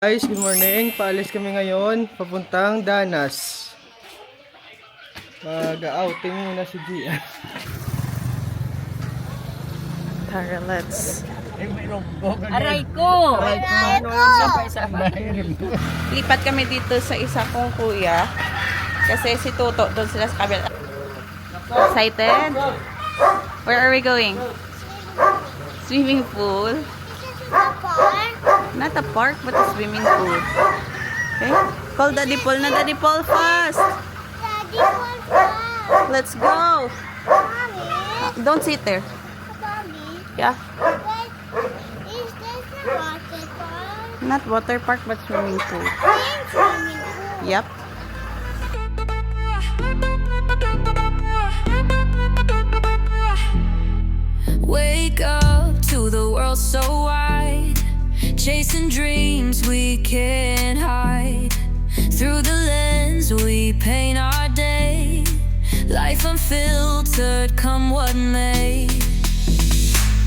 Guys, good morning. Paalis kami ngayon papuntang Danas. Mag-outing muna si Gia. Tara, let's. Aray ko! Lipat kami dito sa isa kong kuya. Kasi si Toto doon sila sa kabila. Excited? Where are we going? Swimming pool? Not a park, but a swimming pool. Okay? Call Daddy Paul na. Daddy Paul fast! Daddy, hold fast! Let's go! Mommy? Don't sit there. Mommy? Yeah? Wait, is this a water park? Not water park, but swimming pool. Pink swimming pool. Yep. Wake up to the world so wide, chasing dreams we can't hide. Through the lens we paint our day, life unfiltered, come what may.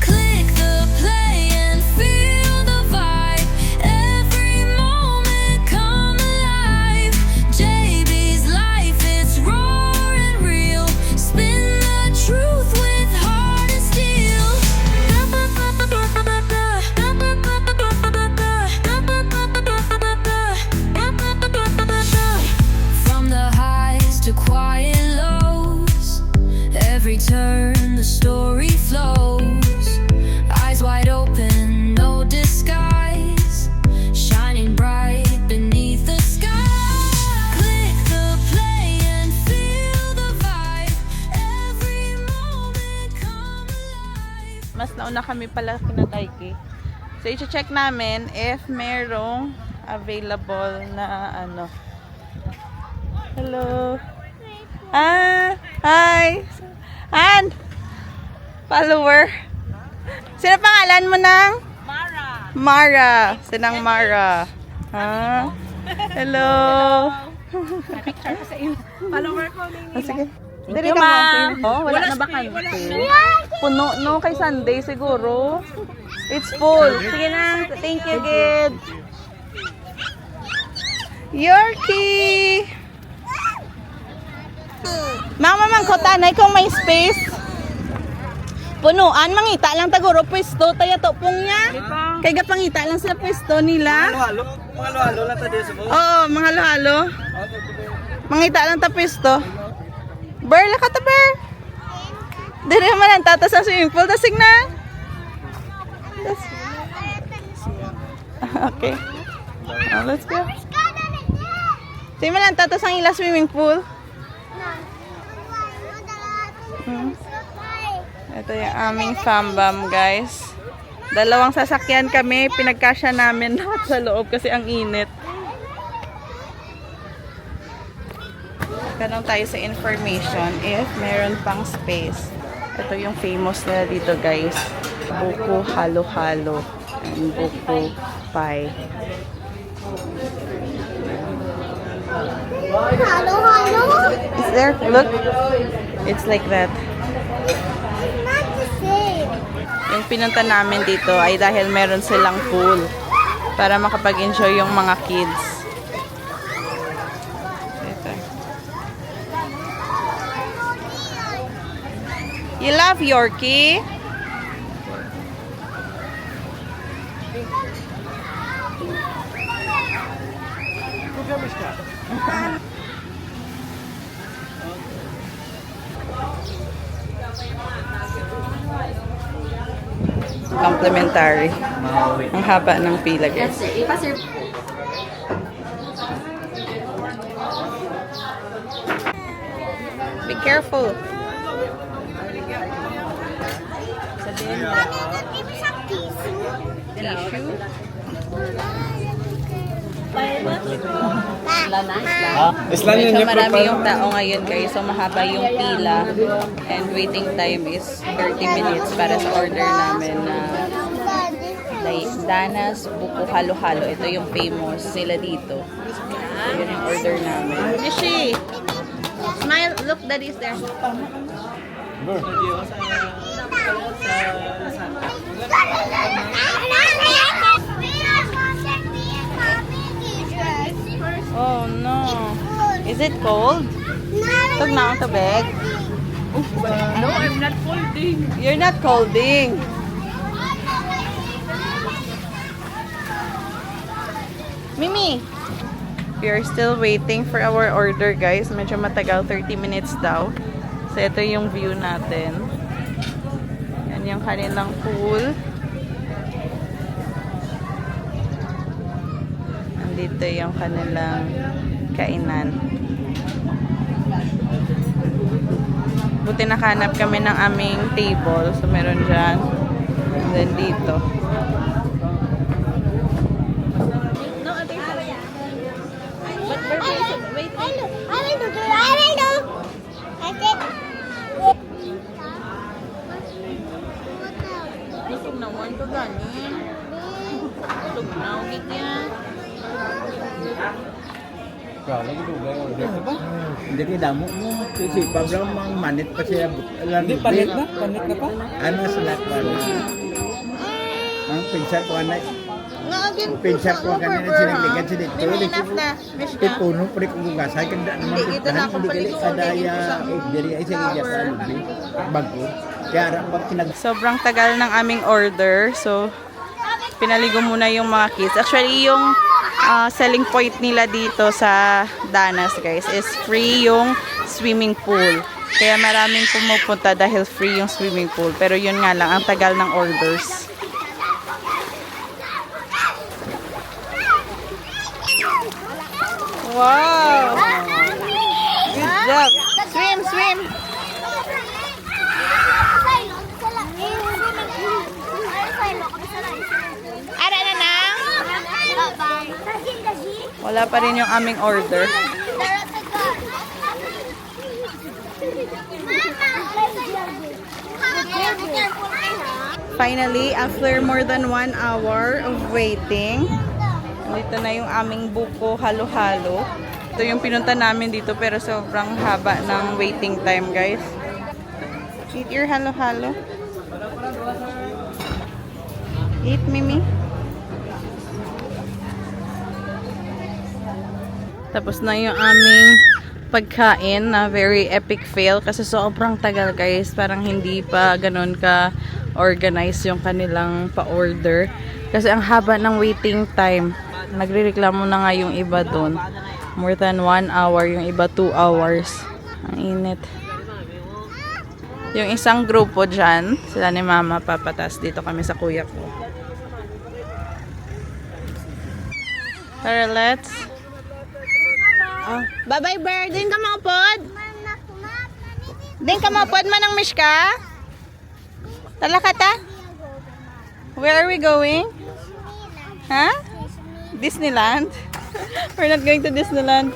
Click the play and feel the vibe. Every moment come alive. JB's life, it's raw and real. Spin the truth with heart and steel. From the highs to quiet lows, every turn the story flows. Eyes wide open, no disguise, shining bright beneath the sky. Click the play and feel the vibe. Every moment come alive. Mas nauna kami pala kina Taiki. So, i-check namin if merong available na ano. Hello. Hi. Han. Follower. Sino pangalan mo ng? Mara. Sinang Mara. Ha? Hello. Picture ko sa iyo. Follower ko ni Sige. Dili ka mo. Oh, wala na ba kanti? Puno no kay Sunday siguro. It's full. Sige na. Thank you, Gid. Yorkie. Mama man ko tanay kung may space. Punuan mangita lang taguro pwesto taya to pong niya. Kay gapangita lang sila pwesto nila. Mga halo lang tayo sa buhay. Oo, mga halo. Mangita lang ta pwesto. Ber la ka ta ber. Dire man ang tatas ang swimming pool tasig na. Okay. Let's go. Sige man ang tatas ang ila swimming pool. Ito yung aming fambam, guys. Dalawang sasakyan kami. Pinagkasya namin lahat sa loob kasi ang init. Tanong tayo sa information if meron pang space. Ito yung famous nila dito, guys. Buko halo-halo and buko pie. Hello, hello. Is there? Look. It's like that. Not the same. Yung pinunta namin dito ay dahil meron silang pool para makapag-enjoy yung mga kids. Ito. You love Yorkie? Complimentary. Ang haba ng pila, guys. Be careful. Sabihin mo. Tissue. Islan yun So, yung marami yung tao ngayon, guys. So, mahaba yung pila. And waiting time is 30 minutes para sa order namin na Danas Buko Halo-Halo. Ito yung famous sila dito. So, yun yung order namin. Nishi! Smile! Look, Daddy's there. Daddy, Is it cold? Tug na ang tubig. No, I'm not folding. You're not colding. Mimi! We are still waiting for our order, guys. Medyo matagal, 30 minutes daw. So, ito yung view natin. Yan yung kanilang pool. Nandito yung kanilang kainan. Buti nakahanap kami ng aming table. So, meron dyan. And then dito. Busog na one to ganin. Busog na ulit yan. Hindi kayo damo mo. Kasi Pablo mang manit pa siya. Hindi, panit na? Panit na pa? Ano sila ko na? Ang pinsar ko na. Pinsar ko kanina sinaligan siya dito. Mimi, enough na. Miss ka. Puno pa rin kung gugasay. Kanda naman Hindi, ito na akong Hindi paligo. kada ya. Diri ay siya iya sa lubi. Bago. Kaya harap pag pinag... Sobrang tagal ng aming order. So, pinaligo muna yung mga kids. Actually, yung selling point nila dito sa Danas, guys, is free yung swimming pool. Kaya maraming pumupunta dahil free yung swimming pool. Pero yun nga lang, ang tagal ng orders. Wow! Good job! Swim, swim! Ara na na? Wala pa rin yung aming order. Finally, after more than 1 hour of waiting, dito na yung aming buko halo-halo. Ito yung pinunta namin dito pero sobrang haba ng waiting time, guys. Eat your halo-halo. Eat, Mimi. Tapos na yung aming pagkain na very epic fail kasi sobrang tagal, guys. Parang hindi pa ganun ka organize yung kanilang pa-order. Kasi ang haba ng waiting time. Nagrereklamo na nga yung iba doon. More than 1 hour, yung iba 2 hours. Ang init. Yung isang grupo dyan, sila ni Mama, papatas. Dito kami sa kuya ko. Tara, let's. Oh. Bye-bye, bird. Din ka maupod? Din ka maupod man ang Mishka? Tala ka ta? Where are we going? Huh? Disneyland? We're not going to Disneyland.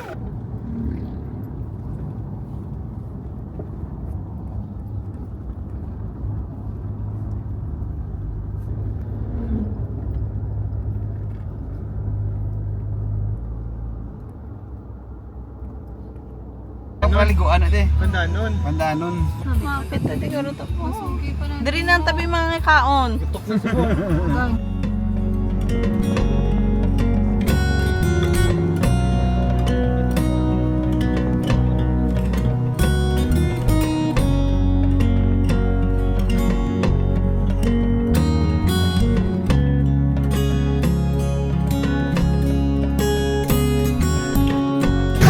Maliguan na de. Pandanon. Pandanon. Mapit na siguro ito po. Dari na ang tabi mga kaon.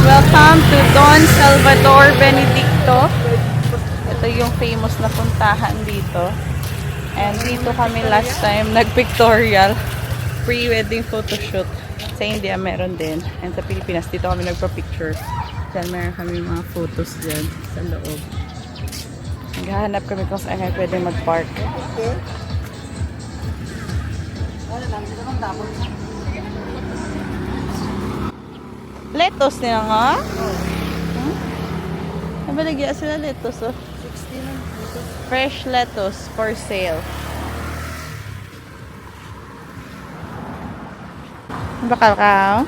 Welcome to Don Salvador Benedicto. Ito yung famous na puntahan dito. And dito kami last time nag-pictorial pre-wedding photoshoot. Sa India meron din. And sa Pilipinas dito kami nagpa-picture. Then meron kami mga photos dyan sa loob. Naghahanap kami kung saan kami pwede mag-park. Lettuce nila nga? Nabalagyan sila lettuce, oh. Fresh lettuce for sale. Bakal ka, oh?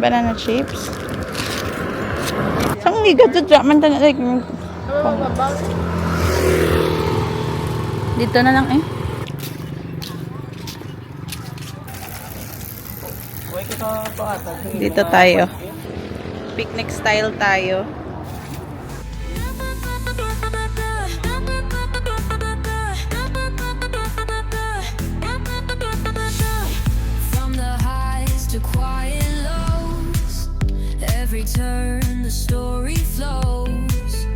Banana chips. Saan gigat dyan? Mantang, like, dito na lang, eh. Dito tayo. Picnic style tayo. From the highs to quiet lows, every turn the story flows.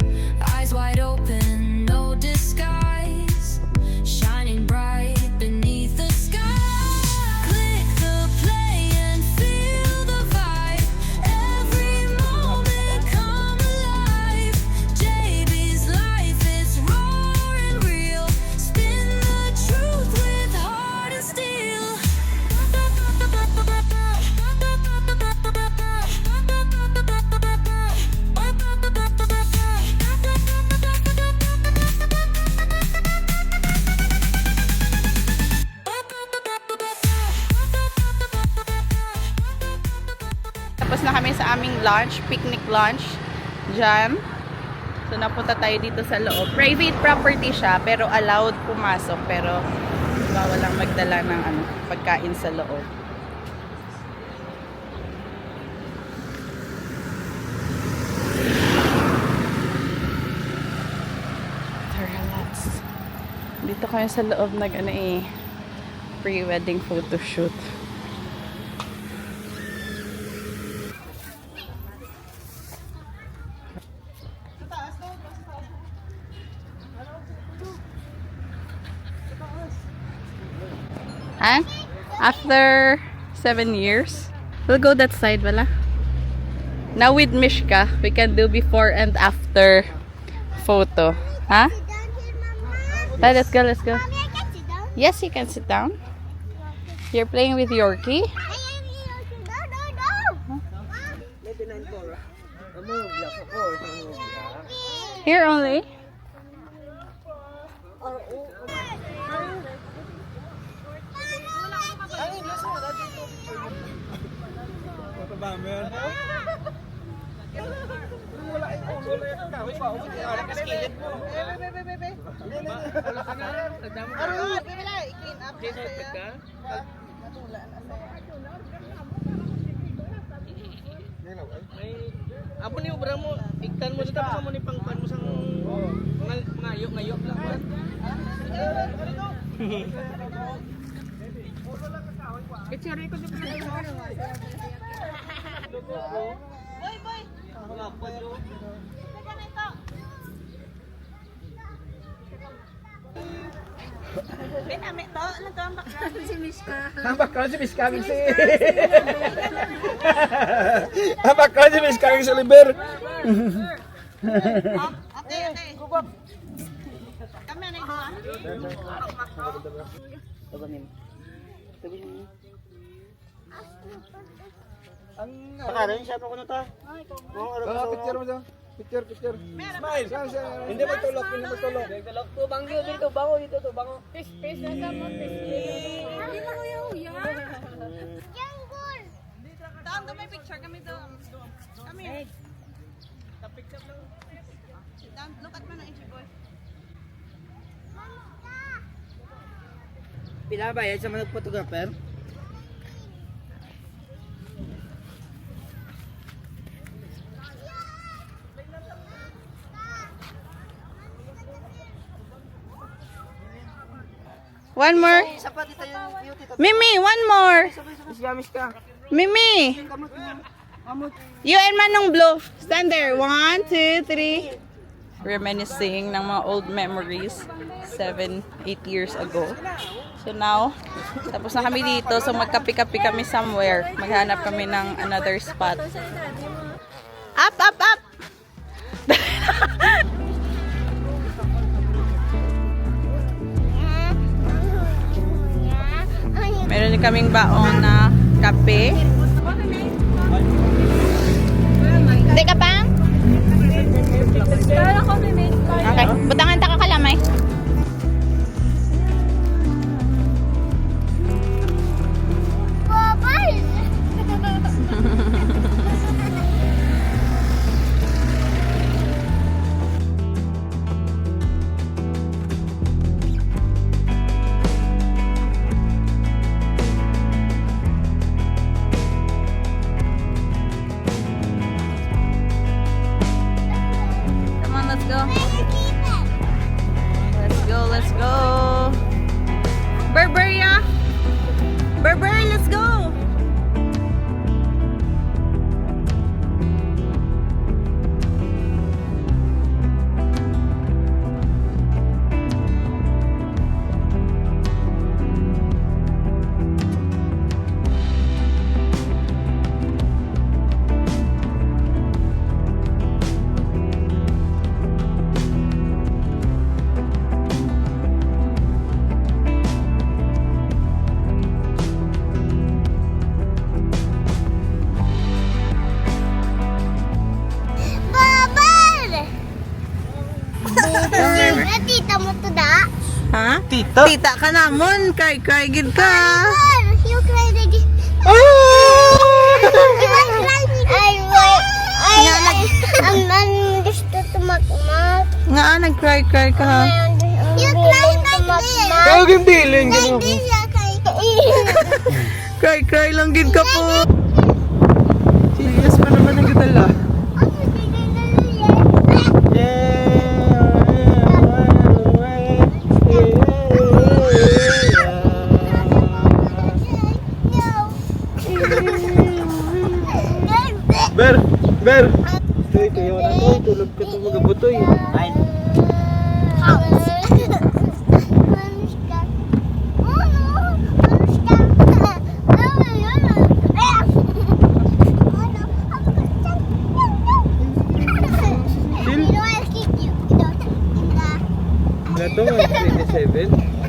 Eyes wide open, no disguise, shining bright beneath the sky. Click the play and feel the vibe. Every moment come alive. JB's life is raw and real. Spin the truth with heart and steel. Tapos na kami sa aming lunch, picnic lunch. Diyan. So, napunta tayo dito sa loob. Private property siya, pero allowed pumasok. Pero, bawal lang magdala ng pagkain sa loob. Relax. Dito kayo sa loob pre-wedding photoshoot. Huh? After 7 years, we'll go that side, wala? Now with Mishka, we can do before and after photo. Huh? Sit down here, Mama. Bye, let's go, let's go. Mommy, I can sit down. Yes, you can sit down. You're playing with Yorkie. I am here. No. Here only. Apo ni ubra mo, iktan mo dito sa mo ni pangpan mo sang ngayok lang ba. Kecere ko dito. Boy, boy. Ang background si Miss Kaging si... Ang background si Miss Kaging si Oliver. Pakarin siya pa ko na ta. Picture mo siya. Picture. Smile. Hindi magtulok, hindi magtulok. Bango dito, bango dito, bango. Space na sa mo, space. Hindi na ko yung Jungle. Doon, may picture kami doon. Kami. Down, look at mo na, Ichi boy. Pila bayad sa mga photographer? One more. Mimi, one more. Mimi. You and Manong Blue. Stand there. 1, 2, 3. Reminiscing ng mga old memories. 7, 8 years ago. So now, tapos na kami dito. So magkapi-kapi kami somewhere. Maghanap kami ng another spot. Up, up, up! Meron din kaming baon na kape. Hindi ka pa? Okay. Butangan ta ka kalamay. go. Let's go, let's go. Burberry, Burberry, let's go. Babar! Tita mo to da? Ha? Tita? Tita ka namon, cry gid ka. Babar! You cry again. Ang gusto tumakmak. Nga nag-cry ka ha. You cry like this. Kaya yung bilin. Like this, you cry. Cry lang gid ka po. Serious pa naman ang gitala. Ber! Toy, kayo na to. Tulog ka to mga butoy. Ay. Gato, 27.